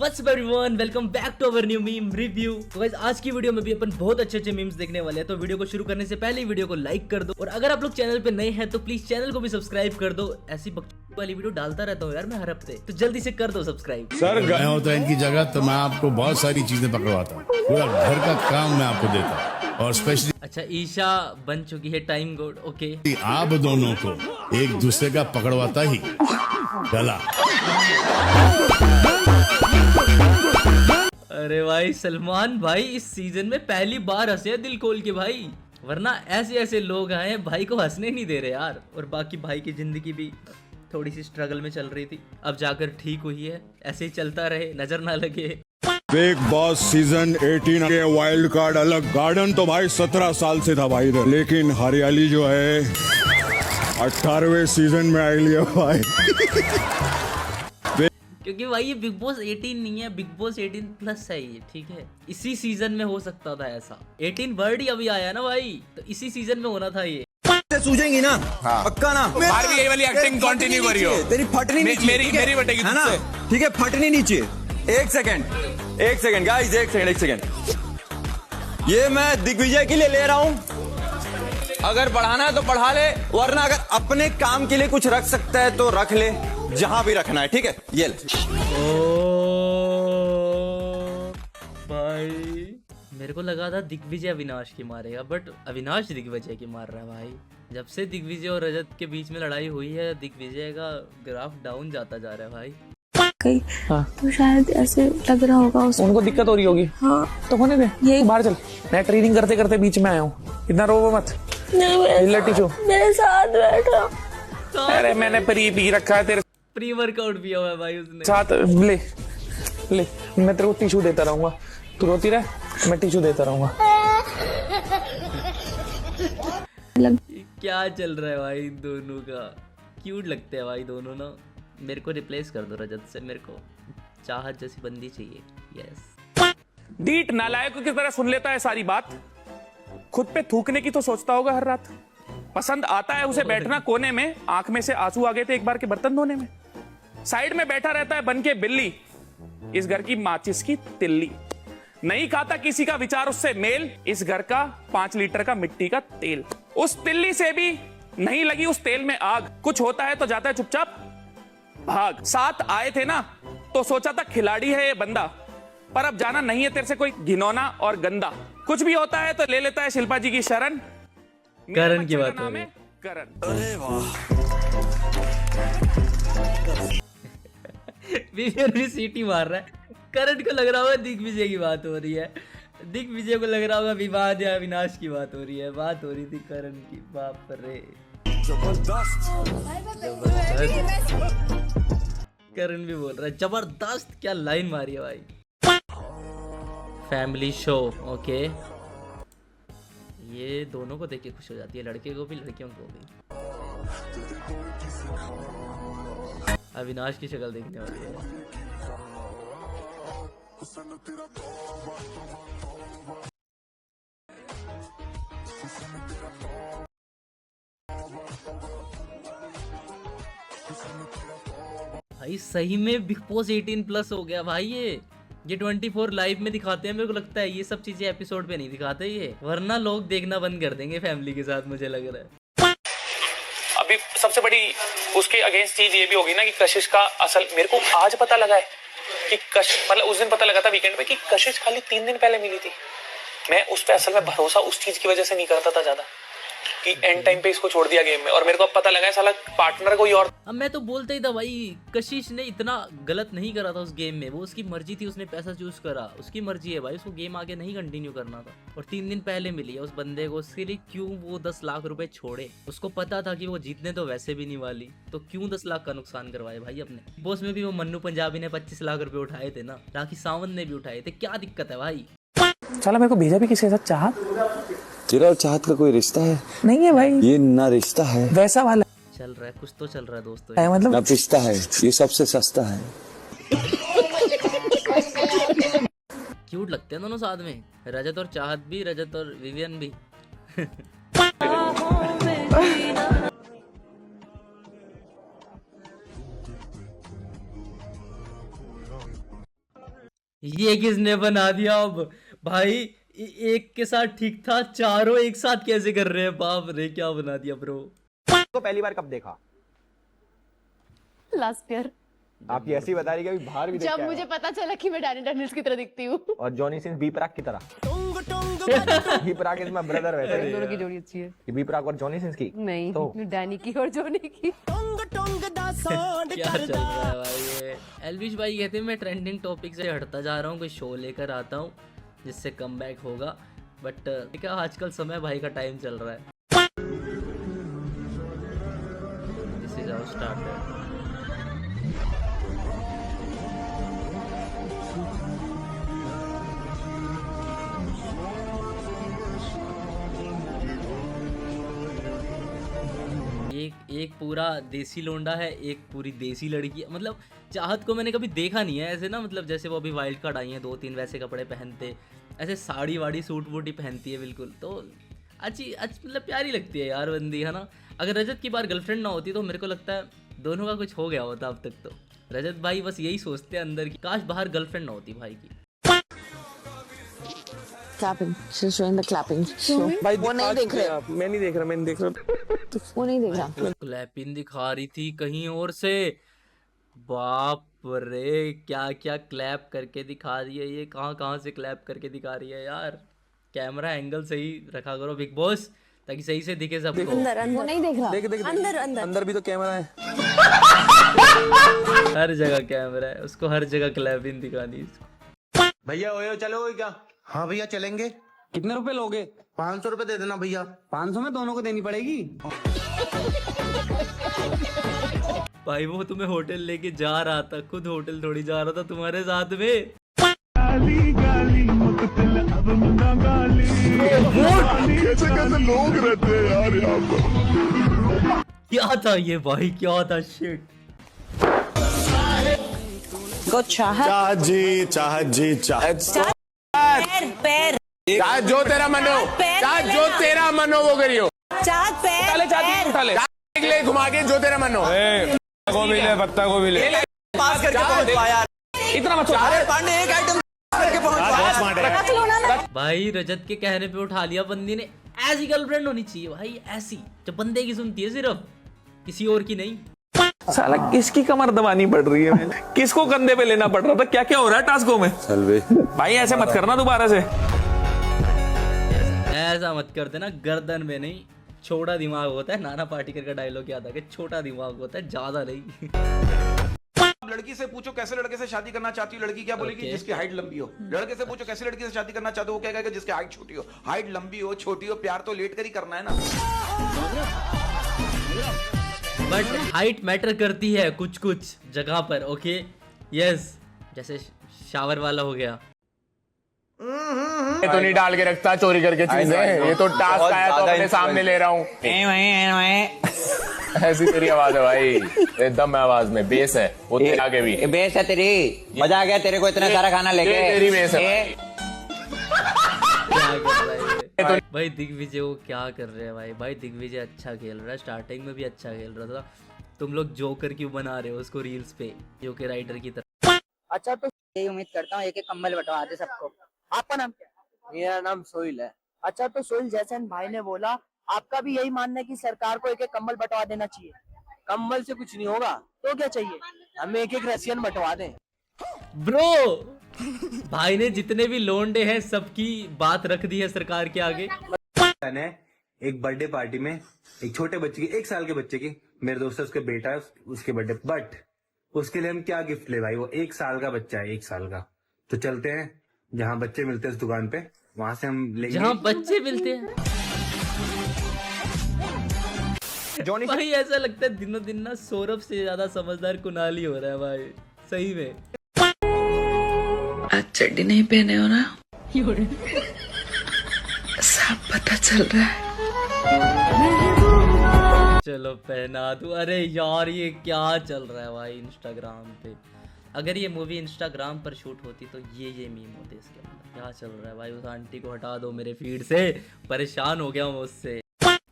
What's up everyone, welcome back to our new meme review. तो guys आज की video में भी अपन बहुत अच्छे मीम्स देखने वाले हैं। तो वीडियो को शुरू करने से पहले वीडियो को लाइक कर दो और अगर आप लोग चैनल पे नए हैं तो प्लीज चैनल को भी सब्सक्राइब कर दो। ऐसी बकचोदी वाली वीडियो डालता रहता हूँ यार मैं हर हफ्ते, तो जल्दी से कर दो सब्सक्राइब। सर गए होता इनकी जगह तो मैं आपको बहुत सारी चीजें पकड़वाता, पूरा घर का काम मैं आपको देता और स्पेशली अच्छा ईशा बन चुकी है टाइम गोड। ओके आप दोनों को एक दूसरे का पकड़वाता ही गला। अरे भाई सलमान भाई इस सीजन में पहली बार हंसे दिल खोल के भाई, वरना ऐसे ऐसे लोग आए भाई को हंसने नहीं दे रहे यार। और बाकी भाई की जिंदगी भी थोड़ी सी स्ट्रगल में चल रही थी, अब जाकर ठीक हुई है। ऐसे ही चलता रहे, नजर ना लगे। बिग बॉस सीजन 18 के वाइल्ड कार्ड अलग। गार्डन तो भाई 17 साल से था भाई इधर, लेकिन हरियाली जो है 18वें सीजन में आई लिया भाई। क्योंकि भाई ये बिग बॉस 18 नहीं है, बिग बॉस 18 प्लस है ये, ठीक है। इसी सीजन में हो सकता था ऐसा। 18 वर्ड ही अभी आया ना भाई, तो इसी सीजन में होना था ये। सूझेंगी ना? हाँ। पक्का ना? बाहर भी यही वाली एक्टिंग कंटिन्यू करियो। तेरी फटनी नीचे, मेरी बटेगी है ना? ठीक है, फटनी नीचे। एक सेकंड गाइस, एक सेकंड। ये मैं दिग्विजय के लिए ले रहा हूँ। अगर बढ़ाना है तो बढ़ा ले, वरना अगर अपने काम के लिए कुछ रख सकता है तो रख ले, जहां भी रखना है। ठीक है, ये ले। भाई मेरे को लगा था दिग्विजय अविनाश की मारेगा, बट अविनाश दिग्विजय की मार रहा है भाई। जब से दिग्विजय और रजत के बीच में लड़ाई हुई है, दिग्विजय का ग्राफ डाउन जाता जा रहा है भाई। हाँ। तो शायद ऐसे लग रहा होगा उनको दिक्कत हो रही होगी। हाँ तो होने दे, ये बाहर चल। मैं ट्रेनिंग करते करते बीच में आया हूँ, इतना रो मत। मेरे साथ बैठा। अरे मैंने प्री पी रखा है तेरे प्री वर्कआउट भी हुआ है भाई उसने साथ। ले ले, मैं तेरे को टिश्यू देता रहूंगा, तू रोती रह, मैं टिश्यू देता रहूंगा। क्या चल रहा है भाई इन दोनों का? क्यूट लगते हैं भाई दोनों ना। मेरे को रिप्लेस कर दो रजत से, मेरे को चाहत जैसी बंदी चाहिए। यस। डीट नालायक की तरह सुन लेता है सारी बात, खुद पे थूकने की तो सोचता होगा हर रात। पसंद आता है उसे बैठना कोने में, आंख में से आंसू आ गए थे एक बार के बर्तन धोने में। साइड में बैठा रहता है बन के बिल्ली, इस घर की माचिस की तिल्ली। नहीं खाता किसी का विचार उससे मेल, इस घर का 5 लीटर का मिट्टी का तेल। उस तिल्ली से भी नहीं लगी उस तेल में आग, कुछ होता है तो जाता है चुपचाप भाग। साथ आए थे ना तो सोचा था खिलाड़ी है ये बंदा, पर अब जाना नहीं है तेरे से कोई घिनौना और गंदा। कुछ भी होता है तो ले लेता है शिल्पा जी की शरण। करण की बात हो रही है। करण। अरे वाह। विजय भी सीटी मार रहा है। करण को लग रहा होगा दिग्विजय की बात हो रही है, दिग्विजय को लग रहा होगा विवाद या अविनाश की बात हो रही है। बात हो रही थी करण की। बाप रे जबरदस्त। करण भी बोल रहा है जबरदस्त। क्या लाइन मारी है भाई। Family show, okay. ये दोनों को देख के खुश हो जाती है, लड़के को भी लड़कियों को भी। अविनाश की शक्ल देखने वाली है। भाई सही में बिग बॉस 18 प्लस हो गया भाई। ये 24 लाइव में दिखाते हैं। मेरे को लगता है ये सब चीजें एपिसोड पे नहीं दिखाते ये, वरना लोग देखना बंद कर देंगे फैमिली के साथ, मुझे लग रहा है। अभी सबसे बड़ी उसके अगेंस्ट चीज ये भी होगी ना कि कशिश का असल, मेरे को आज पता लगा है कि मतलब उस दिन पता लगा था वीकेंड पे कि कशिश खाली 3 दिन पहले मिली थी। मैं उस पे असल में भरोसा उस चीज की वजह से नहीं करता था ज्यादा कि एंड टाइम पे इसको छोड़ दिया गेम में, और मेरे को अब पता लगा है साला पार्टनर कोई और। अब मैं तो बोलता ही था भाई, कशिश ने इतना गलत नहीं करा था उस गेम में। वो उसकी मर्जी थी, उसने पैसा चूज करा, उसकी मर्जी है भाई। उसको गेम आगे नहीं कंटिन्यू करना था और 3 दिन पहले मिली है उस बंदे को। उसके लिए क्यों वो 10 लाख रुपए छोड़े? उसको पता था कि वो जीतने तो वैसे भी नहीं वाली, तो क्यों 10 लाख का नुकसान करवाए भाई अपने। बॉस में भी वो मन्नू पंजाबी ने 25 लाख रुपए उठाए थे ना, राखी सावंत ने भी उठाए थे। क्या दिक्कत है भाई? साला मेरे को भेजा भी किसी के साथ चाहत। तेरा और चाहत का कोई रिश्ता है नहीं है भाई, ये ना रिश्ता है, वैसा वाला चल रहा है, कुछ तो चल रहा है दोस्तों। मतलब ना पिस्ता है, ये सबसे सस्ता है। क्यूट लगते हैं दोनों साथ में, रजत और चाहत भी, रजत और विवियन भी। ये किसने बना दिया अब भाई? एक के साथ ठीक था, चारों एक साथ कैसे कर रहे हैं? बाप रे, क्या बना दिया ब्रो। को पहली बार कब देखा? लास्ट ईयर, आप ये ऐसे ही बता रही कि अभी बाहर भी देख जब के आए मुझे पता चला कि मैं डैनी डेनिल्स की तरह दिखती हूँ। हो। और जॉनी सिंस बी प्राक की तरह। B Praak is my brother वैसे। इन दोनों की जोड़ी अच्छी है। कि बी प्राक और जॉनी सिंस की? नहीं, तो डैनी की और जोनी की। क्या चल रहा है भाई ये? एल्विश भाई कहते हैं मैं ट्रेंडिंग टॉपिक से हटता जा रहा हूँ, कोई शो लेकर आता हूँ जिससे कमबैक होगा, बट क्या आजकल समय भाई का टाइम चल रहा है। This is how started. एक पूरा देसी लोंडा है, एक पूरी देसी लड़की है। मतलब चाहत को मैंने कभी देखा नहीं है ऐसे ना, मतलब जैसे वो अभी वाइल्ड कार्ड आई है 2-3 वैसे कपड़े पहनते, ऐसे साड़ी वाड़ी सूट वूट ही पहनती है बिल्कुल। तो अच्छी मतलब प्यारी लगती है यार बंदी, है ना। अगर रजत की बार गर्लफ्रेंड ना होती तो मेरे को लगता है दोनों का कुछ हो गया होता अब तक। तो रजत भाई बस यही सोचते हैं अंदर की काश बाहर गर्लफ्रेंड ना होती भाई की। Clapping. She's showing the clapping. So, वो नहीं देख रहे। मैं नहीं देख रहा। वो नहीं देख रहा। क्लैपिंग दिखा रही थी कहीं और से। बाप रे, क्या क्या क्लैप करके दिखा रही है ये, कहाँ से क्लैप करके दिखा रही है यार। कैमरा एंगल सही रखा करो बिग बॉस, ताकि सही से दिखे सबको। वो नहीं देख रहा। अंदर भी तो कैमरा है। हर जगह कैमरा है, उसको हर जगह क्लैपिंग दिखानी इसको। भैया ओयो चलोगे क्या? हाँ भैया चलेंगे। कितने रुपए लोगे? 500 रुपए दे देना भैया। 500 में दोनों को देनी पड़ेगी। भाई वो तुम्हें होटल लेके जा रहा था, खुद होटल थोड़ी जा रहा था तुम्हारे साथ में। कैसे लोग रहते हैं यार यहाँ पर। क्या था ये भाई, क्या था? शिट। चाहत जी, चाहत जी, चाहत। पैर चाहत जो तेरा मन हो, चाहत जो तेरा मन हो वो करियो। चाहत पैर उठा ले घुमा के जो तेरा मन हो। को भी ले, पत्ता को भी ले। पास करके पहुंच पाया। इतना मत पांडे एक आइटम करके पहुंच पाया। भाई रजत के कहने पे उठा लिया बंदी ने। ऐसी गर्लफ्रेंड होनी चाहिए भाई, ऐसी जो बंदे की सुनती है सिर्फ, किसी और की नहीं। साला किसकी कमर दबानी पड़ रही है? किसको कंधे पे लेना पड़ रहा था? क्या क्या हो रहा है टास्कों में? भाई ऐसे मत करना दोबारा से। ऐसा मत कर देना, गर्दन में नहीं, छोटा दिमाग होता है। नाना पाटेकर का डायलॉग याद आ गया, छोटा दिमाग होता है, ज्यादा नहीं। लड़की से पूछो कैसे लड़के से शादी करना चाहती हो, लड़की क्या बोलेगी? जिसकी हाइट लंबी हो। लड़के से पूछो कैसे लड़की से शादी करना चाहते हो, वो क्या कहेगा? जिसकी हाइट छोटी हो। हाइट लंबी हो छोटी हो, प्यार तो लेट कर ही करना है ना। बट हाइट मैटर करती है कुछ कुछ जगह पर। ओके यस, जैसे शावर वाला हो गया। ये तो नहीं डाल के रखता चोरी करके चीजें। ये तो टास्क आया तो अपने सामने ले रहा हूँ। ऐसी तेरी आवाज है भाई, एकदम आवाज में बेस है। वो तेरे आगे भी बेस है तेरी। मजा आ गया तेरे को इतना सारा खाना लेके। तेरी बेस है क्या कर रहा है भाई दिग्विजय? वो क्या कर रहे हैं भाई? भाई दिग्विजय अच्छा खेल रहा है, स्टार्टिंग में भी अच्छा खेल रहा था। तुम लोग जोकर क्यों बना रहे हो उसको रील्स पे, जोकर राइटर की तरह? अच्छा तो यही उम्मीद करता हूँ एक एक कंबल बंटवा दे सबको। आपका नाम क्या है? मेरा नाम सोहिल है। अच्छा तो सोहिल, जैसे भाई ने बोला, आपका भी यही मानना है कि सरकार को एक एक कंबल बंटवा देना चाहिए? कंबल से कुछ नहीं होगा, तो क्या चाहिए? हमें एक एक रसियन बंटवा दें। ब्रो भाई ने जितने भी लोंडे हैं सबकी बात रख दी है सरकार के आगे। मैंने एक बर्थडे पार्टी में एक छोटे बच्चे की, 1 साल के बच्चे की, मेरे दोस्त है उसके बेटा है उसके बर्थडे, बट उसके लिए हम क्या गिफ्ट ले भाई? वो 1 साल का बच्चा है, 1 साल का। तो चलते हैं जहाँ बच्चे मिलते हैं उस दुकान पे, वहां से हम लेंगे। जहाँ बच्चे मिलते हैं भाई, ऐसा लगता है दिनों दिन ना सौरभ से ज्यादा समझदार कुणाल ही हो रहा है भाई, सही में। आज चड्डी नहीं पहने हो ना? सब पता चल रहा है। चलो पहना दूं। अरे यार ये क्या चल रहा है भाई इंस्टाग्राम पे? अगर ये मूवी इंस्टाग्राम पर शूट होती तो ये मीम होते इसके अंदर। क्या चल रहा है भाई? उस आंटी को हटा दो मेरे फीड से, परेशान हो गया हूँ उससे।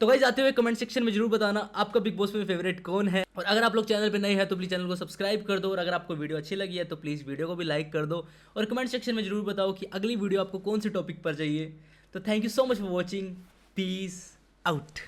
तो गाइस जाते हुए कमेंट सेक्शन में जरूर बताना आपका बिग बॉस में फेवरेट कौन है, और अगर आप लोग चैनल पे नए हैं तो प्लीज चैनल को सब्सक्राइब कर दो, और अगर आपको वीडियो अच्छी लगी है तो प्लीज वीडियो को भी लाइक कर दो, और कमेंट सेक्शन में जरूर बताओ कि अगली वीडियो आपको कौन से टॉपिक पर चाहिए। तो thank you so much for watching, peace out.